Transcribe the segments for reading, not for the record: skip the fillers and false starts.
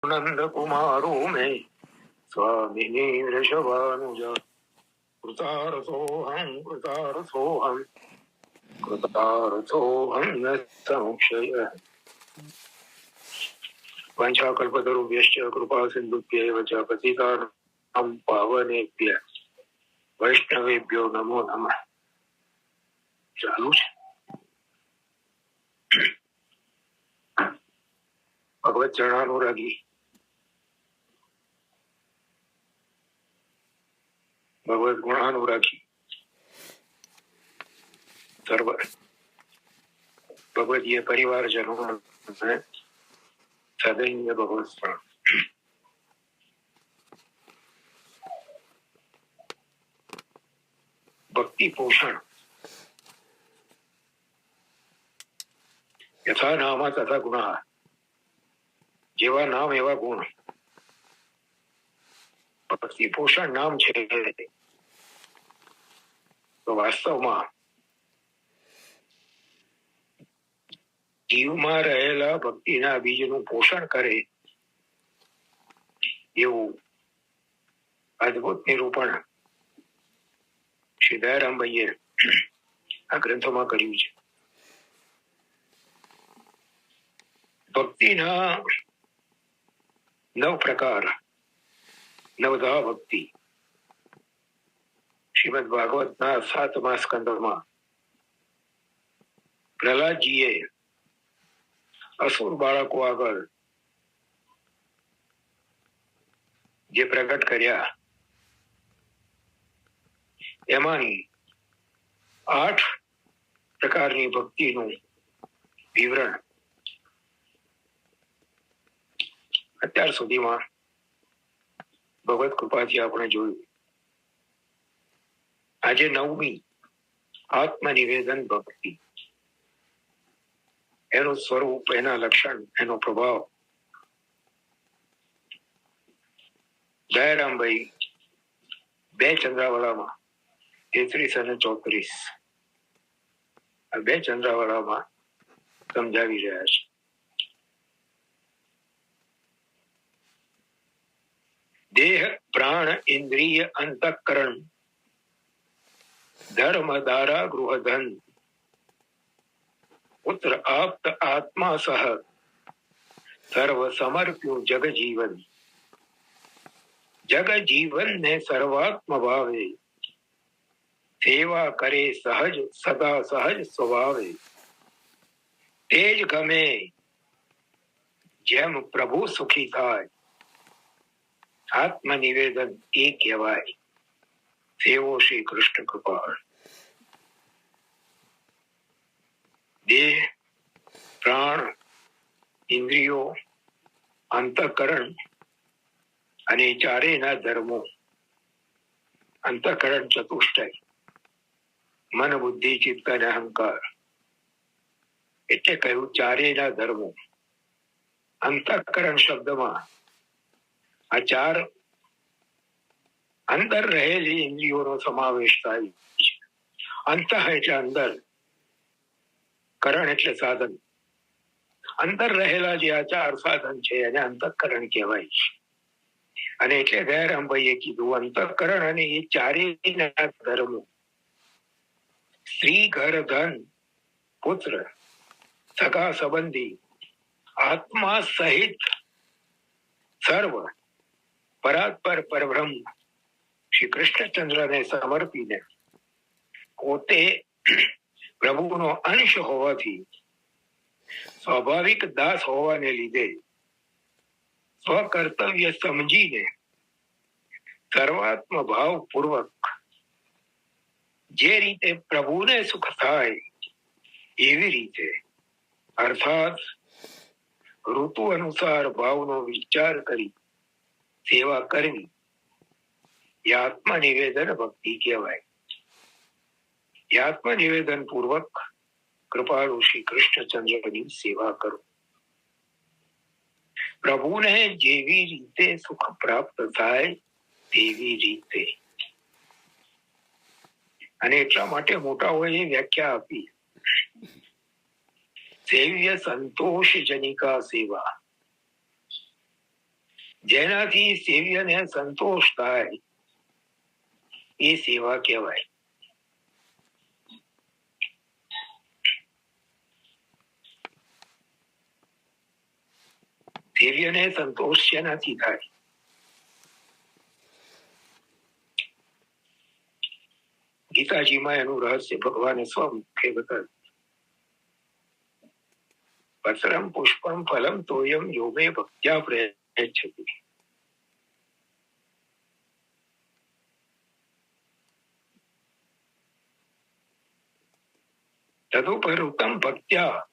નંદ કુમારો મે સ્વામિની વૃષભાનુજ કૃતારથોહં કૃતારથોહં કૃતારથોહં ન સંશય. વાંછાકલ્પતરુભ્યશ્ચ કૃપા સિંધુભ્યૈવ ચ પતિતાનાં પાવનેભ્ય વૈષ્ણવેભ્યો નમો નમઃ. ચાલુ છે. ભગવત ચરણાનુરાગી ભગવત ગુણાનુરાગી સર્વ ભગવદીય પરિવારજનો સદૈન્ય ભગવત સ્મરણ. ભક્તિ પોષણ યથા નામ તથા ગુણા. જેવા નામ એવા ગુણ. ભક્તિ પોષણ નામ છે તો વાસ્તવમાં જીવમાં રહેલા ભક્તિના બીજનું પોષણ કરે એવું અદભુત નિરૂપણ શ્રી દયારામભાઈએ આ ગ્રંથોમાં કર્યું છે. ભક્તિના 9 પ્રકાર, નવધા ભક્તિ શ્રીમદ ભાગવતના 7મા સ્કંદમાં પ્રહલાદજીએ અસુર બાળકો આગળ જે પ્રગટ કર્યા એમાંની 8 પ્રકારની ભક્તિનું વિવરણ અત્યાર સુધીમાં ભગવત કૃપાથી આપણે જોયું. આજે 9મી આત્મનિવેદન ભક્તિ. એનું સ્વરૂપ, એના લક્ષણ, એનો પ્રભાવ દયારામભાઈ 2 ચંદ્રાવળામાં 33 અને 34 આ 2 ચંદ્રાવળામાં સમજાવી રહ્યા છે. દેહ, પ્રાણ, ઇન્દ્રિય, અંતઃકરણ, ધર્મ, દારા, ગૃહધન, પુત્ર, આપ્ત, આત્મા સહ સર્વ સમર્પ્યું જગજીવન. જગજીવન ને સર્વાત્મ ભાવે સેવા કરે સહજ સદા સહજ સ્વભાવે. તેજ ગમે જેમ પ્રભુ સુખી થાય. આત્મનિવેદન એ કહેવાય. સેવો શ્રી કૃષ્ણ કૃપાળ. દેહ, પ્રાણ, ઇન્દ્રિયો, અંતઃકરણ અને ચારેયના ધર્મો. અંતઃકરણ ચતુષ્ટય, મન, બુદ્ધિ, ચિત્ત અને અહંકાર. એટલે કહ્યું ચારેયના ધર્મો. અંતઃકરણ શબ્દમાં આ 4 અંદર રહેલી ઇન્દ્રિયોનો સમાવેશ થાય છે. અંતઃ એટલે અંદર, કરણ એટલે સાધન. અંદર રહેલા જે આ 4 સાધન છે એને અંતઃકરણ કહેવાય છે. અને એટલે દયારામભાઈએ કીધું અંતઃકરણ અને એ ચારેયના ધર્મો સ્ત્રી, ઘર, ધન, પુત્ર, સગા સંબંધી, આત્મા સહિત સર્વ પરાત્પર પરબ્રહ્મ શ્રી કૃષ્ણચંદ્રને સમર્પીને પોતે પ્રભુનો અંશ હોવાથી સ્વાભાવિક દાસ હોવાને લીધે સ્વકર્તવ્ય સમજીને સર્વાત્મ ભાવ પૂર્વક જે રીતે પ્રભુને સુખ થાય એવી રીતે, અર્થાત ઋતુ અનુસાર ભાવનો વિચાર કરી સેવા કરવી એ આત્મનિવેદન ભક્તિ કહેવાય. એ આત્મનિવેદન પૂર્વક કૃપાળુ શ્રી કૃષ્ણચંદ્રની સેવા કરો. પ્રભુને જેવી રીતે સુખ પ્રાપ્ત થાય તેવી રીતે. અને એટલા માટે મોટાઓએ વ્યાખ્યા આપી, સેવ્ય સંતોષ જનિકા સેવા. જેનાથી સેવ્યને સંતોષ થાય એ સેવા કહેવાય. સેવ્યને સંતોષ શેનાથી થાય? ગીતાજીમાં એનું રહસ્ય ભગવાને સ્વમુખે બતાવ્યું. પત્રમ પુષ્પમ ફલમ તોયમ યોગે ભક્ત્યા પ્રયચ્છતિ. તદુપરુક્તમ ભક્ત્યા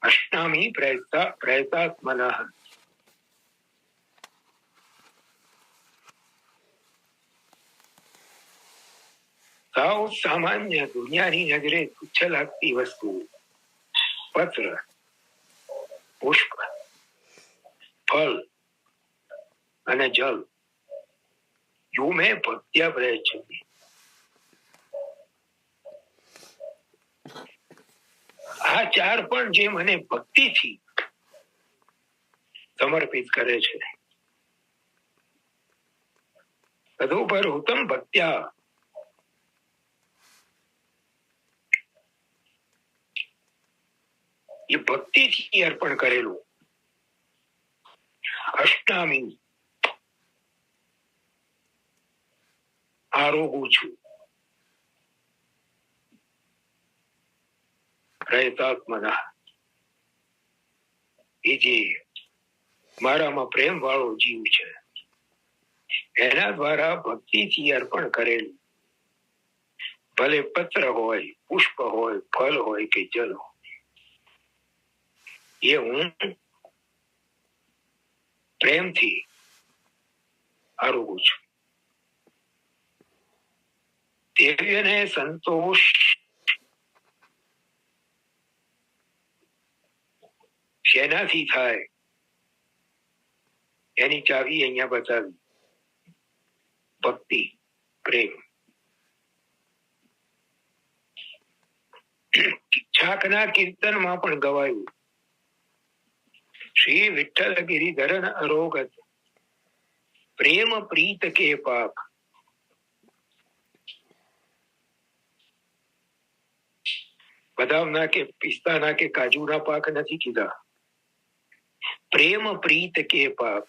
અષ્ટામી પ્રયતાત્મનઃ. સાવ સામાન્ય દુનિયાની નજરે તુચ્છ લાગતી વસ્તુ પત્ર, પુષ્પ, ફળ અને જલ યુમે ભક્ત્યા પ્રયચ્છતિ. આ ચાર પણ જે મને ભક્તિથી સમર્પિત કરે છે, તદુપરુક્તમ ભક્ત્યા, એ ભક્તિથી અર્પણ કરેલું. અષ્ટામી આરોગું છું. પ્રયતાત્મના, એ જે મારામાં પ્રેમ વાળો જીવ છે એના દ્વારા ભક્તિથી અર્પણ કરેલું, ભલે પત્ર હોય, પુષ્પ હોય, ફળ હોય કે જલ હોય, એ હું પ્રેમથી આરોગું છું. દેવ્યને સંતોષ શેનાથી થાય એની ચાવી અહીંયા બતાવી. ભક્તિ, પ્રેમ. છાકના કીર્તનમાં પણ ગવાયું, શ્રી વિઠ્ઠલ ગિરિધરન અરોગત પ્રેમ પ્રીત કે પાક. બદામના કે પિસ્તાના કે કાજુના પાક નથી કીધા, પ્રેમ પ્રીત કે પાક.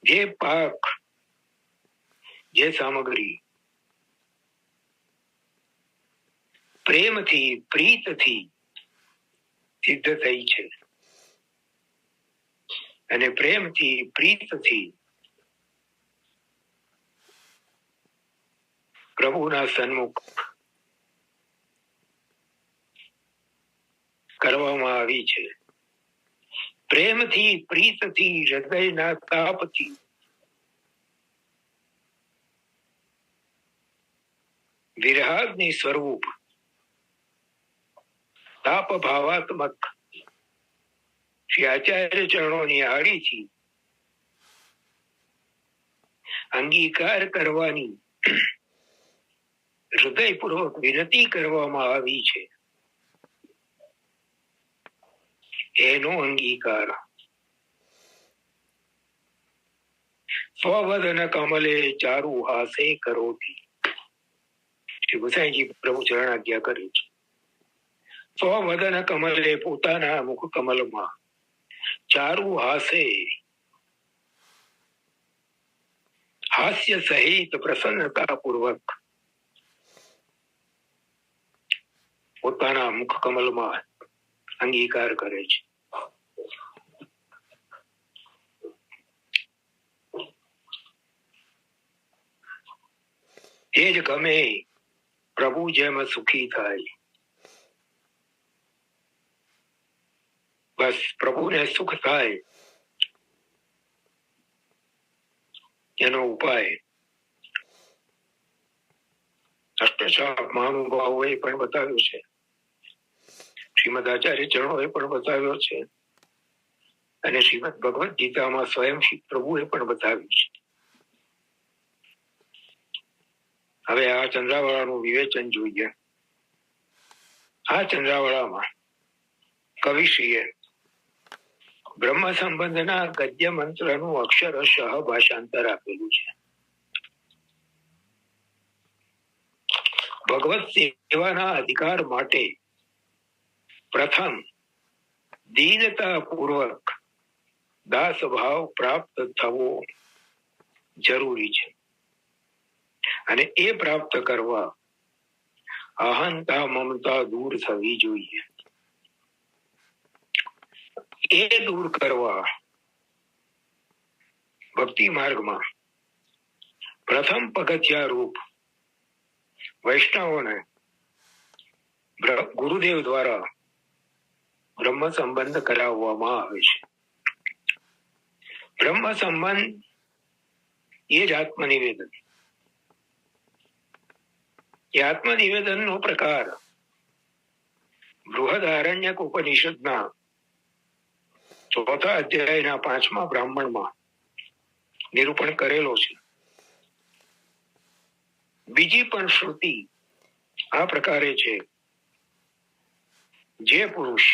જે પાક, જે સામગ્રી પ્રેમથી, પ્રીતથી સિદ્ધ થઈ છે અને પ્રેમથી, પ્રીતથી પ્રભુના સન્મુખ કરવામાં આવી છે. પ્રેમથી, પ્રીતથી, હૃદયના તાપથી વિરહાગ્નિ સ્વરૂપ તાપ ભાવાત્મક શ્રી આચાર્ય ચરણોની આડીથી અંગીકાર કરવાની હૃદયપૂર્વક વિનંતી કરવામાં આવી છે. એનો અંગીકાર સ્વવદન કમલે ચારુ હાસે કરોતી. શ્રી ગુસાઈજી પ્રભુ ચરણ આજ્ઞા કરે છે. સ્વવદન કમલે, પોતાના મુખ કમલમાં, ચારુ હાસે, હાસ્ય સહિત પ્રસન્નતા પૂર્વક પોતાના મુખ કમલમાં અંગીકાર કરે છે. એ જ ગમે, પ્રભુ જેમ સુખી થાય. બસ પ્રભુને સુખ થાય એનો ઉપાય અષ્ટશાપ મહાનુભાવોએ પણ બતાવ્યો છે, શ્રીમદ આચાર્ય ચરણોએ પણ બતાવ્યો છે અને શ્રીમદ ભગવદ ગીતામાં સ્વયં શ્રી પ્રભુએ પણ બતાવ્યું છે. હવે આ ચંદ્રાવાળાનું વિવેચન જોઈએ. આ ચંદ્રાવળામાં કવિશ્રીએ બ્રહ્મ સંબંધના ગદ્ય મંત્રનું અક્ષરશઃ ભાષાંતર આપેલું છે. ભગવત સેવાના અધિકાર માટે પ્રથમ દીનતા પૂર્વક દાસ ભાવ પ્રાપ્ત થવો જરૂરી છે, અને એ પ્રાપ્ત કરવા અહંતા મમતા દૂર થવી જોઈએ. એ દૂર કરવા ભક્તિ માર્ગમાં પ્રથમ પગથિયા રૂપ વૈષ્ણવોને ગુરુદેવ દ્વારા બ્રહ્મ સંબંધ કરાવવામાં આવે છે. બ્રહ્મ સંબંધ એ જ આત્મનિવેદન. એ આત્મનિવેદનનો પ્રકાર બૃહદારણ્યક ઉપનિષદના 4થા અધ્યાયના 5મા બ્રાહ્મણમાં નિરૂપણ કરેલો છે. બીજી પણ શ્રુતિ આ પ્રકારે છે: જે પુરુષ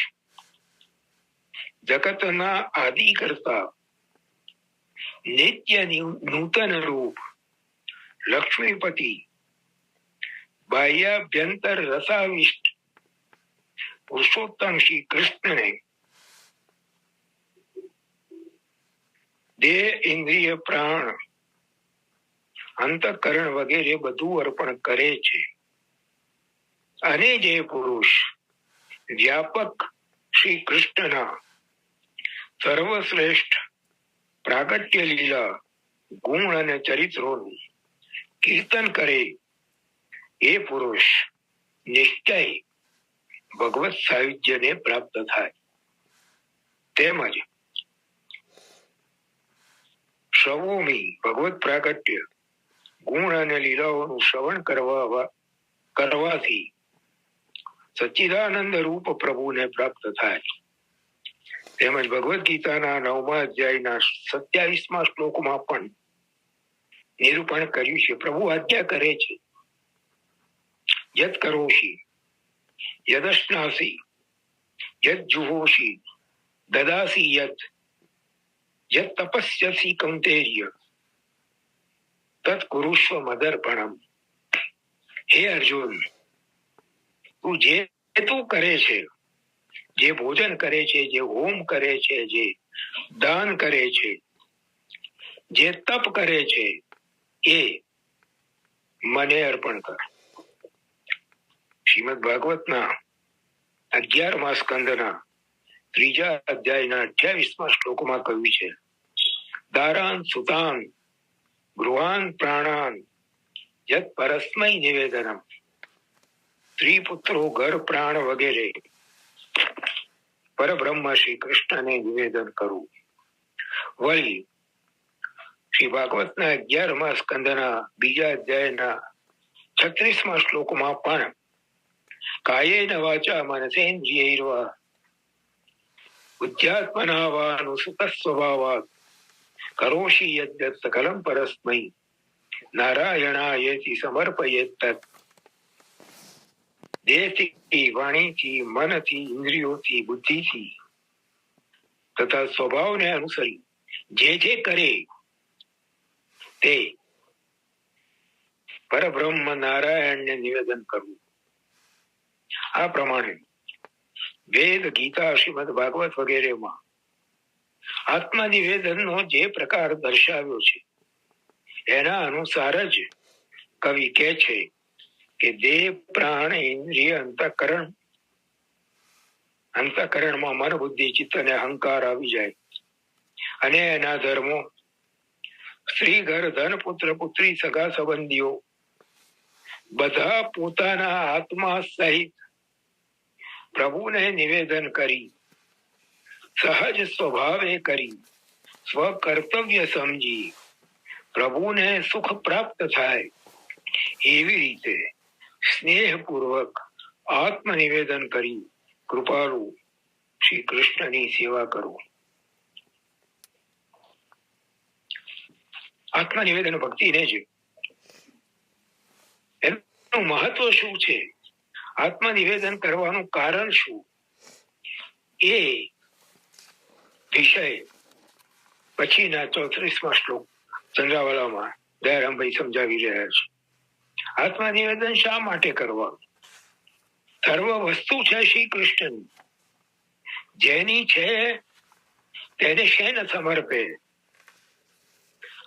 જગતના આદિ કરતા નિત્ય નૂતન રૂપ લક્ષ્મીપતિ બાહ્યાભ્યંતર રસાવિષ્ટ પુરુષોત્તમ શ્રી કૃષ્ણને દેહ, ઇન્દ્રિય, પ્રાણ, અંતઃકરણ વગેરે બધું અર્પણ કરે છે, અને જે પુરુષ વ્યાપક શ્રી કૃષ્ણના સર્વશ્રેષ્ઠ પ્રાગટ્ય લીલા ગુણ અને ચરિત્રોનું કીર્તન કરે, એ પુરુષ નિશ્ચય ભગવત સાયુજ્યને પ્રાપ્ત થાય. તેમજ શ્રવોમી ભગવત પ્રાગટ્ય ગુણ અને લીલાઓનું શ્રવણ કરવાથી સચ્ચિદાનંદ રૂપ પ્રભુને પ્રાપ્ત થાય. તેમજ ભગવદ્ ગીતાના 9મા અધ્યાયના 27મા શ્લોકમાં પણ નિરૂપણ કર્યું છે. પ્રભુ આજ્ઞા કરે છે: યત કરોષી યદશ્નાસી યદ જુહોષી દદાસી યત તપસ્યસી કૌંતેર્ય તત્ કુરુષ્વ મદર્પણમ. હે અર્જુન, તું જે તું કરે છે, જે ભોજન કરે છે, જે હોમ કરે છે, જે દાન કરે છે, જે તપ કરે છે, એ મને અર્પણ કર. શ્રીમદ ભાગવતના 11મા સ્કંદના 3જા અધ્યાયના 28મા શ્લોકમાં કહ્યું છે: દારાન સુતાન ગૃહાન પ્રાણાન યત પરસ્મૈ નિવેદનમ. સ્ત્રી, પુત્રો, ઘર, પ્રાણ વગેરે પરબ્રહ્મ શ્રી કૃષ્ણને નિવેદન કરવું. વળી શ્રી ભાગવતના 11મા સ્કંદના 2જા અધ્યાયના 36મા શ્લોકમાં પણ કાયેન વાચા મનસેન્દ્રિયૈર્વા બુદ્ધ્યાત્મના વા અનુસૃત સ્વભાવાત કરોષિ યદ્યત સકલં પરસ્મૈ નારાયણાયેતિ સમર્પયેત. દેહથી, વાણીથી, મનથી, ઇન્દ્રિયોથી, બુદ્ધિથી તથા સ્વભાવને અનુસરી જે જે કરે તે પરબ્રહ્મ નારાયણને નિવેદન કરવું. આ પ્રમાણે વેદ, ગીતા, શ્રીમદ ભાગવત વગેરેમાં આત્મનિવેદનનો જે પ્રકાર દર્શાવ્યો છે, એના અનુસાર જ કવિ કહે છે કે દેહ, પ્રાણ, ઇન્દ્રિય, અંતઃકરણમાં મન, બુદ્ધિ, ચિત્ત અને અહંકાર આવી જાય, અને એના ધર્મો સ્ત્રી, ઘર, ધન, પુત્ર, પુત્રી, સગા સંબંધીઓ બધા પોતાના આત્મા સહિત પ્રભુને નિવેદન કરી, સહજ સ્વભાવે કરી, સ્વકર્તવ્ય સમજી પ્રભુને સુખ પ્રાપ્ત થાય એવી રીતે સ્નેહપૂર્વક આત્મનિવેદન કરી કૃપાળુ શ્રી કૃષ્ણની સેવા કરો. આત્મનિવેદન ભક્તિને જ એનું મહત્વ શું છે, આત્મનિવેદન કરવાનું કારણ શું એ વિષય પછીના 34મા શ્લોક ચંદ્રાવાલામાં દયારામભાઈ સમજાવી રહ્યા છે. આત્મનિવેદન શા માટે કરવા? સર્વ વસ્તુ છે શ્રી કૃષ્ણ, જેની છે તેને શેન સમર્પે,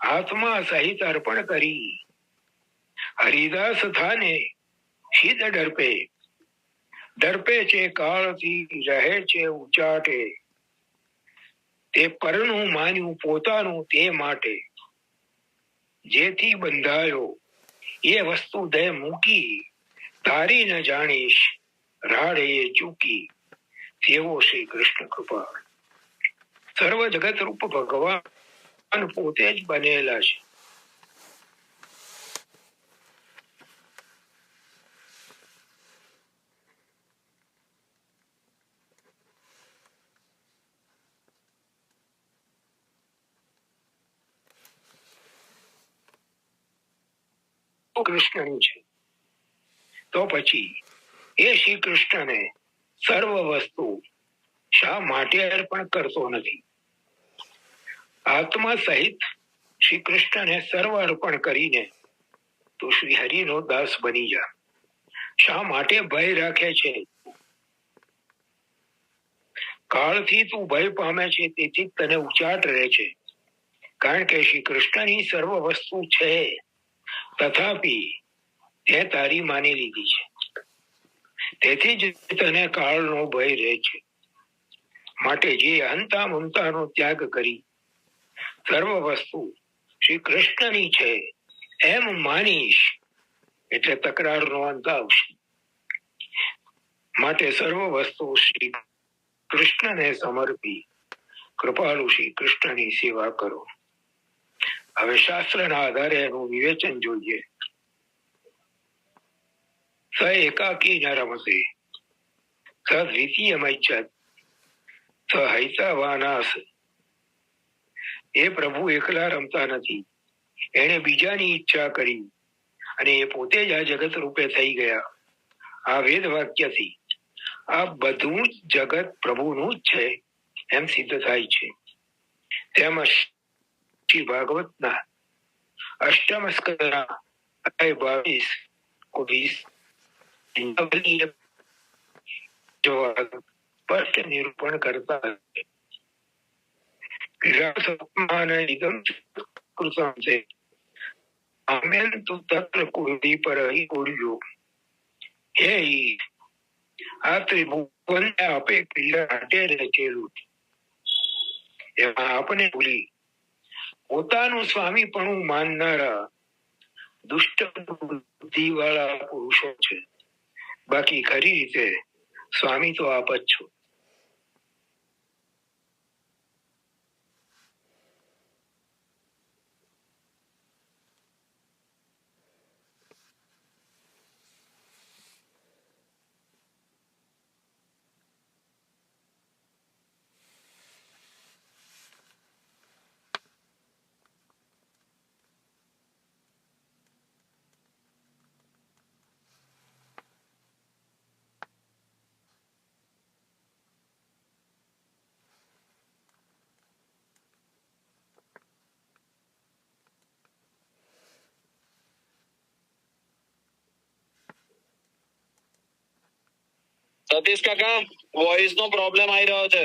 આત્મા સહિત અર્પણ કરી, હરિદાસ થાને શીદ ડરપે, ડરપે છે કાળથી રહે છે ઉચાટે, તે પરનું માન્યું પોતાનું તે માટે, જેથી બંધાયો એ વસ્તુ દે મૂકી, તારી ન જાણીશ રાડે એ ચૂકી, તેવો શ્રી કૃષ્ણ કૃપા. સર્વ જગત રૂપ ભગવાન પોતે જ બનેલા છે. કૃષ્ણનું છે તો પછી એ શ્રી કૃષ્ણને સર્વ વસ્તુ શા માટે અર્પણ કરતો નથી? આત્મા સહિત શ્રી કૃષ્ણને સર્વ અર્પણ કરીને તું શ્રી હરિનો દાસ બની જા. શા માટે ભય રાખે છે? કાળથી તું ભય પામે છે, તેથી તને ઉચાટ રહે છે. કારણ કે શ્રી કૃષ્ણની સર્વ વસ્તુ છે, તથાપી તે તારી માની લીધી છે, તેથી જ તને કાળનો ભય રહે છે. માટે જે હંતા મમતાનો ત્યાગ કરી સર્વ વસ્તુ શ્રી કૃષ્ણની છે એમ માનીશ, એટલે તકરારનો અંત આવશે. માટે સર્વ વસ્તુ શ્રી કૃષ્ણને સમર્પી કૃપાળુ શ્રી કૃષ્ણની સેવા કરો. હવે શાસ્ત્રના આધારે એનું વિવેચન જોઈએ. સ એકાકી ન રમશે, સ દ્વિતીયમૈચ્છત, સ હૈતાવાનાસ. એ પ્રભુ એકલા રમતા નથી, એને બીજાની ઈચ્છા કરી અને એ પોતે જ આ જગત રૂપે થઈ ગયા. આ વેદ વાક્યથી આ બધું જ જગત પ્રભુનું જ છે એમ સિદ્ધ થાય છે. તેમજ શ્રી ભાગવતના અષ્ટમ સ્કંદના 22-20 સ્પષ્ટ નિરૂપણ કરતા આ ત્રિભુવન આપે ક્રીડા રચેલું, એમાં આપણે ભૂલી પોતાનું સ્વામી પણ માનનારા દુષ્ટ બુદ્ધિ વાળા પુરુષો છે. બાકી ખરી રીતે સ્વામી તો આપ જ છો. સતીશ કાકા વોઇસ નો પ્રોબ્લેમ આવી રહ્યો છે.